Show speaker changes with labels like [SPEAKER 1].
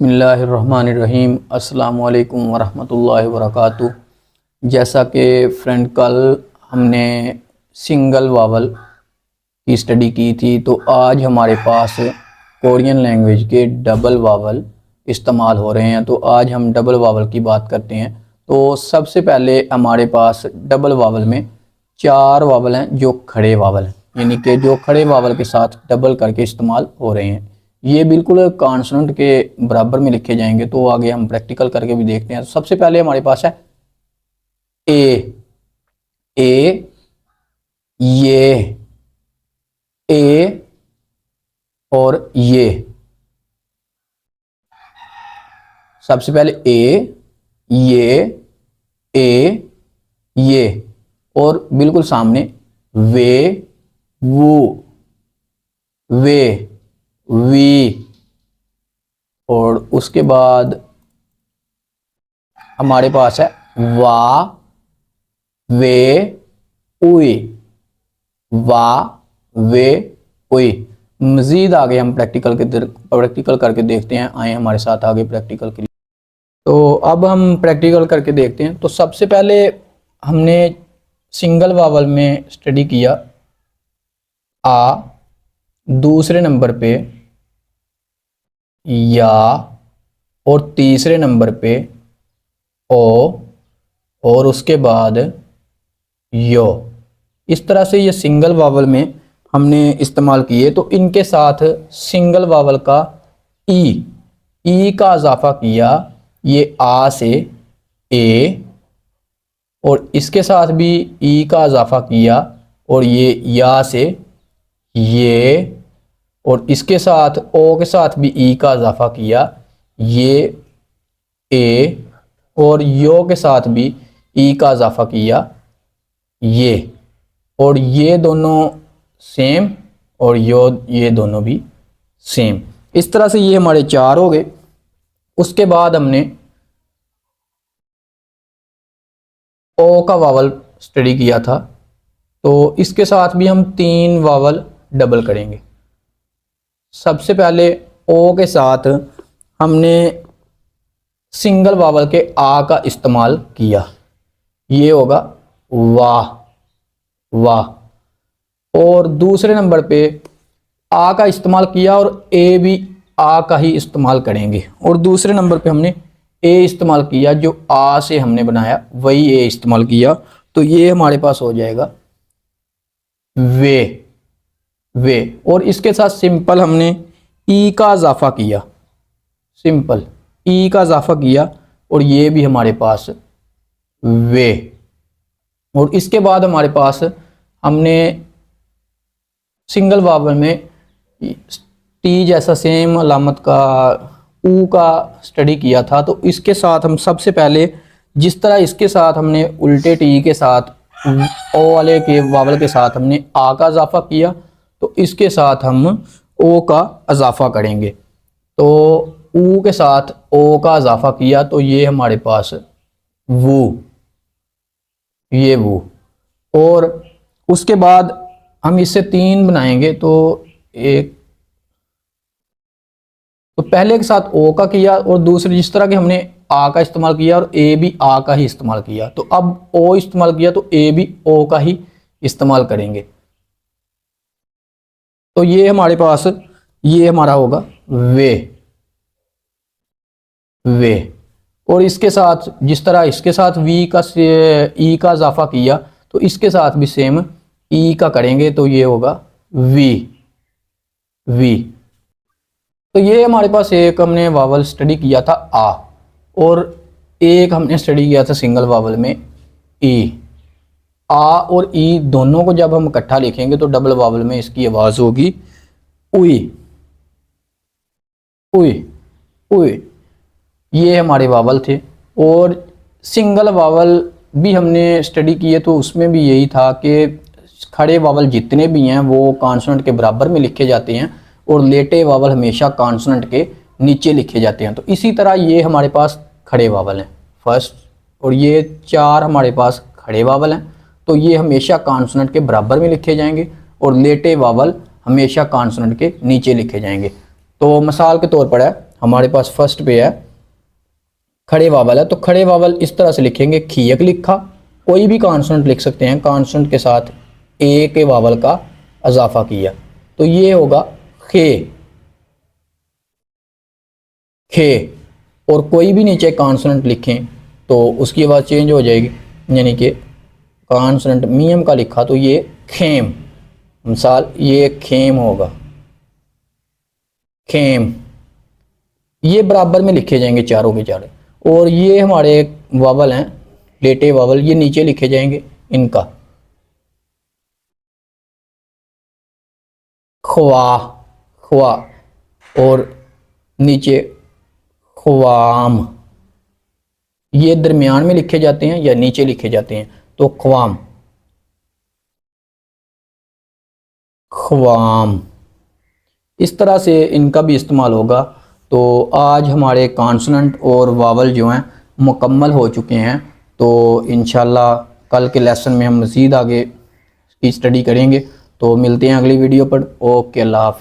[SPEAKER 1] बिस्मिल्लाहिर्रहमानिर्रहीम। अस्सलामु अलैकुम वरहमतुल्लाहि वबरकातुहू। जैसा कि फ्रेंड कल हमने सिंगल वावल की स्टडी की थी, तो आज हमारे पास कोरियन लैंग्वेज के डबल वावल इस्तेमाल हो रहे हैं। तो आज हम डबल वावल की बात करते हैं। तो सबसे पहले हमारे पास डबल वावल में 4 वावल हैं जो खड़े वावल हैं, यानी कि जो खड़े वावल के साथ डबल करके इस्तेमाल हो रहे हैं। ये बिल्कुल कॉन्सोनेंट के बराबर में लिखे जाएंगे। तो आगे हम प्रैक्टिकल करके भी देखते हैं। सबसे पहले हमारे पास है ए, ये, ए और ये। सबसे पहले ए, ये और बिल्कुल सामने वे, वो, वे, वी। और उसके बाद हमारे पास है वा, वे, उई, वा, वे, उई। मजीद आगे हम प्रैक्टिकल करके देखते हैं। आए हमारे साथ आगे प्रैक्टिकल के लिए। तो अब हम प्रैक्टिकल करके देखते हैं। तो सबसे पहले हमने सिंगल वावल में स्टडी किया आ, दूसरे नंबर पे या, और तीसरे नंबर पे ओ, और उसके बाद यो। इस तरह से ये सिंगल वावल में हमने इस्तेमाल किए। तो इनके साथ सिंगल वावल का ई का इजाफा किया, ये आ से ए, और इसके साथ भी ई का इजाफा किया और ये या से ये, और इसके साथ ओ के साथ भी ई का इजाफा किया, ये ए, और यो के साथ भी ई का इजाफा किया, ये, और ये दोनों सेम, और ये दोनों भी सेम। इस तरह से ये हमारे 4 हो गए। उसके बाद हमने ओ का वावल स्टडी किया था। तो इसके साथ भी हम 3 वावल डबल करेंगे। सबसे पहले ओ के साथ हमने सिंगल वावल के आ का इस्तेमाल किया, ये होगा वाह, वाह। और दूसरे नंबर पे आ का इस्तेमाल किया और ए भी आ का ही इस्तेमाल करेंगे। और दूसरे नंबर पे हमने ए इस्तेमाल किया, जो आ से हमने बनाया वही ए इस्तेमाल किया। तो ये हमारे पास हो जाएगा वे, और इसके साथ सिंपल हमने ई का इजाफा किया, सिंपल ई का इजाफा किया, और ये भी हमारे पास वे। और इसके बाद हमारे पास हमने सिंगल वावल में टी जैसा सेम अलामत का ऊ का स्टडी किया था। तो इसके साथ हम सबसे पहले जिस तरह इसके साथ हमने उल्टे टी के साथ ओ वाले के वावल के साथ हमने आ का इजाफा किया, तो इसके साथ हम ओ का इजाफा करेंगे। तो ऊ के साथ ओ का इजाफा किया, तो ये हमारे पास वो, ये वो। और उसके बाद हम इससे 3 बनाएंगे। तो पहले के साथ ओ का किया, और दूसरे जिस तरह के हमने आ का इस्तेमाल किया और ए भी आ का ही इस्तेमाल किया, तो अब ओ इस्तेमाल किया तो ए भी ओ का ही इस्तेमाल करेंगे। तो ये हमारे पास ये हमारा होगा वे, और इसके साथ जिस तरह इसके साथ वी का ई का इजाफा किया, तो इसके साथ भी सेम ई का करेंगे। तो ये होगा वी। तो ये हमारे पास एक हमने वावल स्टडी किया था आ, और एक हमने स्टडी किया था सिंगल वावल में ई। आ और ई दोनों को जब हम इकट्ठा लिखेंगे तो डबल वावल में इसकी आवाज़ होगी उई, ये हमारे वावल थे। और सिंगल वावल भी हमने स्टडी किए, तो उसमें भी यही था कि खड़े वावल जितने भी हैं वो कॉन्सोनेंट के बराबर में लिखे जाते हैं, और लेटे वावल हमेशा कॉन्सोनेंट के नीचे लिखे जाते हैं। तो इसी तरह ये हमारे पास खड़े वावल हैं फर्स्ट, और ये 4 हमारे पास खड़े वावल हैं। तो ये हमेशा कॉन्सोनेंट के बराबर में लिखे जाएंगे, और लेटे वावल हमेशा कॉन्सोनेंट के नीचे लिखे जाएंगे। तो मिसाल के तौर पर है हमारे पास फर्स्ट पे है खड़े वावल है, तो खड़े वावल इस तरह से लिखेंगे, खियक लिखा, कोई भी कॉन्सोनेंट लिख सकते हैं, कॉन्सोनेंट के साथ ए के वावल का इजाफा किया, तो ये होगा खे, खे। और कोई भी नीचे कॉन्सोनेंट लिखें तो उसकी आवाज़ चेंज हो जाएगी, यानी कि कॉन्सोनेंट मियम का लिखा तो ये खेम, मिसाल ये खेम होगा, खेम। ये बराबर में लिखे जाएंगे चारों के चारों। और ये हमारे वावल हैं लेटे वावल, ये नीचे लिखे जाएंगे इनका, ख्वा, ख्वा, और नीचे ख्वाम, ये दरमियान में लिखे जाते हैं या नीचे लिखे जाते हैं, तो ख्वाम, ख्वाम। इस तरह से इनका भी इस्तेमाल होगा। तो आज हमारे कॉन्सोनेंट और वावल जो हैं मुकम्मल हो चुके हैं। तो इंशाल्लाह कल के लेसन में हम मज़ीद आगे की स्टडी करेंगे। तो मिलते हैं अगली वीडियो पर। ओके, अल्लाह हाफ़िज़।